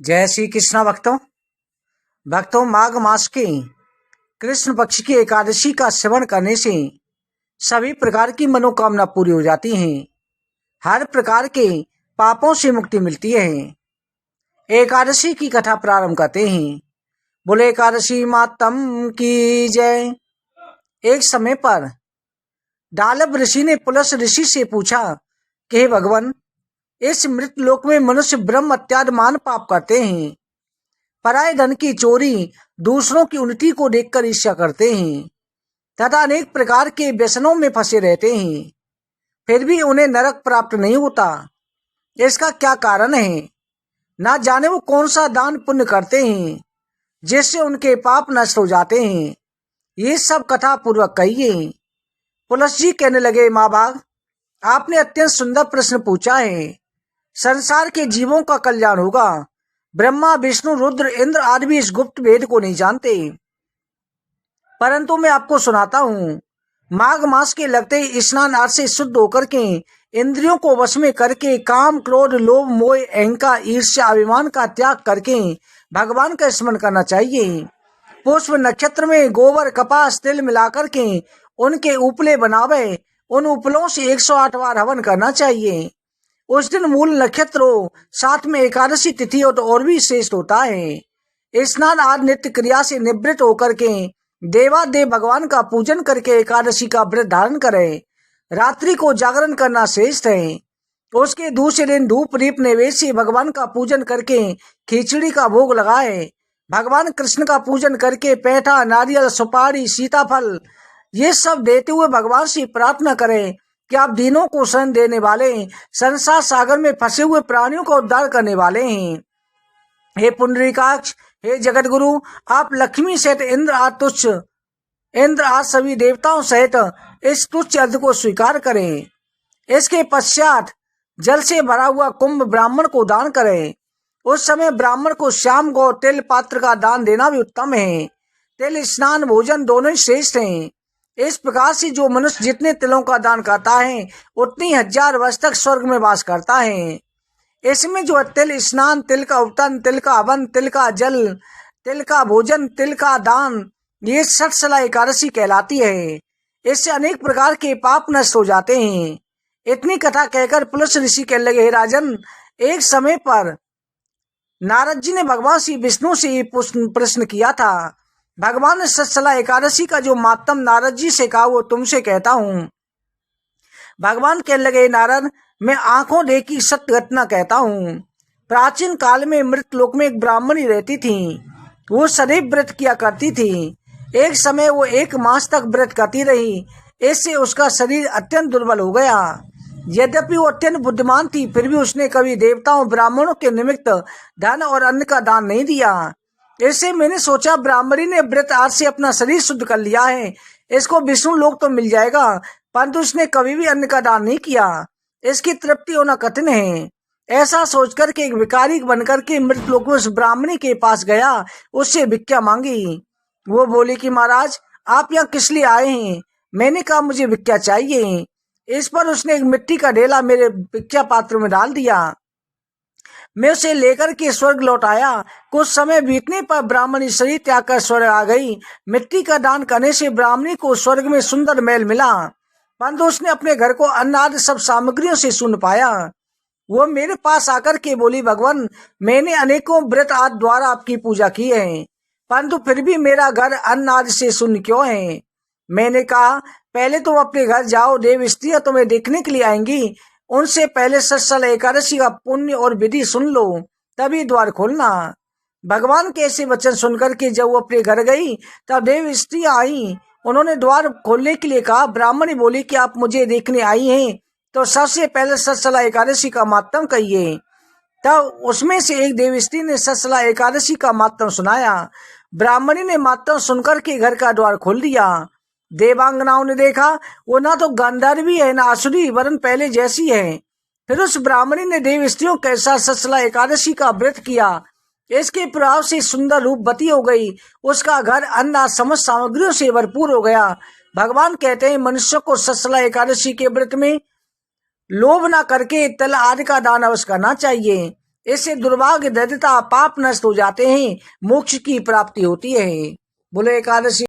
जय श्री कृष्णा भक्तों माघ मास के कृष्ण पक्ष की एकादशी का सेवन करने से सभी प्रकार की मनोकामना पूरी हो जाती हैं। हर प्रकार के पापों से मुक्ति मिलती है। एकादशी की कथा प्रारंभ करते हैं। बोले एकादशी मातम की जय। एक समय पर डालब ऋषि ने पुलस ऋषि से पूछा कि हे भगवान, इस मृत लोक में मनुष्य ब्रह्म अत्याद मान पाप करते हैं, पराये धन की चोरी, दूसरों की उन्नति को देखकर ईर्ष्या करते हैं तथा अनेक प्रकार के व्यसनों में फंसे रहते हैं, फिर भी उन्हें नरक प्राप्त नहीं होता। इसका क्या कारण है? ना जाने वो कौन सा दान पुण्य करते हैं जिससे उनके पाप नष्ट हो जाते हैं। ये सब कथा पूर्वक कहिए। पुलस जी कहने लगे, माँ बाग, आपने अत्यंत सुंदर प्रश्न पूछा है। संसार के जीवों का कल्याण होगा। ब्रह्मा, विष्णु, रुद्र, इंद्र आदि भी इस गुप्त भेद को नहीं जानते, परंतु मैं आपको सुनाता हूँ। माघ मास के लगते ही स्नान आदि से शुद्ध होकर के इंद्रियों को वश में करके काम, क्रोध, लोभ, मोह, अहंकार, ईर्ष्या, अभिमान का त्याग करके भगवान का स्मरण करना चाहिए। पुष्प नक्षत्र में गोबर, कपास, तिल मिलाकर के उनके उपले बनावे, उन उपलों से 108 बार हवन करना चाहिए। उस दिन मूल नक्षत्र हो, साथ में एकादशी तिथि हो तो और भी श्रेष्ठ होता है। स्नान आदि नित्य क्रिया से निवृत्त होकर के देवादेव भगवान का पूजन करके एकादशी का व्रत धारण करें। रात्रि को जागरण करना श्रेष्ठ है। उसके दूसरे दिन धूप दीप नैवेद्य से भगवान का पूजन करके खिचड़ी का भोग लगाए। भगवान कृष्ण का पूजन करके पैठा, नारियल, सुपारी, सीताफल ये सब देते हुए भगवान से प्रार्थना करें कि आप दीनों को शरण देने वाले, संसार सागर में फंसे हुए प्राणियों का उद्धार करने वाले हैं। हे पुंडरीकाक्ष, हे जगत गुरु, आप लक्ष्मी सहित इंद्र आज सभी देवताओं सहित इस तुच्छ अर्घ्य को स्वीकार करें। इसके पश्चात जल से भरा हुआ कुंभ ब्राह्मण को दान करें। उस समय ब्राह्मण को श्याम गौ तिल पात्र का दान देना भी उत्तम है। तिल स्नान भोजन दोनों ही श्रेष्ठ हैं। इस प्रकार से जो मनुष्य जितने तिलों का दान करता है उतनी 1000 वर्ष तक स्वर्ग में वास करता है। इसमें जो तिल स्नान, तिल का उपतन, तिल का हवन, तिल का जल, तिल का भोजन, तिल का दान, ये षटशला एकादशी कहलाती है। इससे अनेक प्रकार के पाप नष्ट हो जाते हैं। इतनी कथा कहकर पुलस ऋषि कहने लगे, हे राजन, एक समय पर नारद जी ने भगवान श्री विष्णु से प्रश्न किया था। भगवान ने षटशला एकादशी का जो मातम नारद जी से कहा वो तुमसे कहता हूँ। भगवान कहने लगे, नारद, मैं आंखों देखी सत्य घटना कहता हूँ। प्राचीन काल में मृत लोक में एक ब्राह्मणी रहती थी। वो सदैव व्रत किया करती थी। एक समय वो 1 मास तक व्रत करती रही। इससे उसका शरीर अत्यंत दुर्बल हो गया। यद्यपि वो अत्यंत बुद्धिमान थी, फिर भी उसने कभी देवताओं ब्राह्मणों के निमित्त धन और अन्न का दान नहीं दिया। इससे मैंने सोचा, ब्राह्मणी ने व्रत आज से अपना शरीर शुद्ध कर लिया है, इसको विष्णु लोक तो मिल जाएगा, परंतु उसने कभी भी अन्न का दान नहीं किया। इसकी तृप्ति होना कठिन है। ऐसा सोचकर के एक भिखारी बनकर के मृत लोक में उस ब्राह्मणी के पास गया, उससे भिक्षा मांगी। वो बोली कि महाराज, आप यहाँ किस लिए आए हैं? मैंने कहा, मुझे भिक्षा चाहिए। इस पर उसने एक मिट्टी का ढेला मेरे भिक्षा पात्र में डाल दिया। मैं उसे लेकर के स्वर्ग लौट आया। कुछ समय बीतने पर ब्राह्मणी शरीर त्याग कर स्वर्ग आ गई। मिट्टी का दान करने से ब्राह्मणी को स्वर्ग में सुंदर महल मिला, परंतु उसने अपने घर को अन्न आदि सब सामग्रियों से शून्य पाया। वो मेरे पास आकर के बोली, भगवान, मैंने अनेकों व्रत आदि द्वारा आपकी पूजा की है, परंतु फिर भी मेरा घर अन्न आदि से शून्य क्यों है? मैंने कहा, पहले तुम अपने घर जाओ, देव स्त्रियां तुम्हें देखने के लिए आएंगी। उनसे पहले षटशला एकादशी का पुण्य और विधि सुन लो, तभी द्वार खोलना। भगवान के ऐसे वचन सुनकर के जब वो अपने घर गई तब देव स्त्रियां आई। उन्होंने द्वार खोलने के लिए कहा। ब्राह्मणी बोली कि आप मुझे देखने आई हैं तो सबसे पहले षटशला एकादशी का मातम कहिए। तब उसमें से एक देव स्त्री ने षटशला एकादशी का मातम सुनाया। ब्राह्मणी ने मातम सुनकर के घर का द्वार खोल दिया। देवांगनाओं ने देखा, वो ना तो गंधर्वी है ना आसुरी, वरन पहले जैसी है। फिर उस ब्राह्मणी ने देव स्त्रियों के साथ षटशला एकादशी का व्रत किया। इसके प्रभाव से सुंदर रूपवती हो गई। उसका घर अन्न समस्त सामग्रियों से भरपूर हो गया। भगवान कहते हैं, मनुष्य को षटशला एकादशी के व्रत में लोभ न करके तिल आदि का दान अवश्य करना चाहिए। इससे दुर्भाग्य, दरिद्रता, पाप नष्ट हो जाते हैं, मोक्ष की प्राप्ति होती है। बोले एकादशी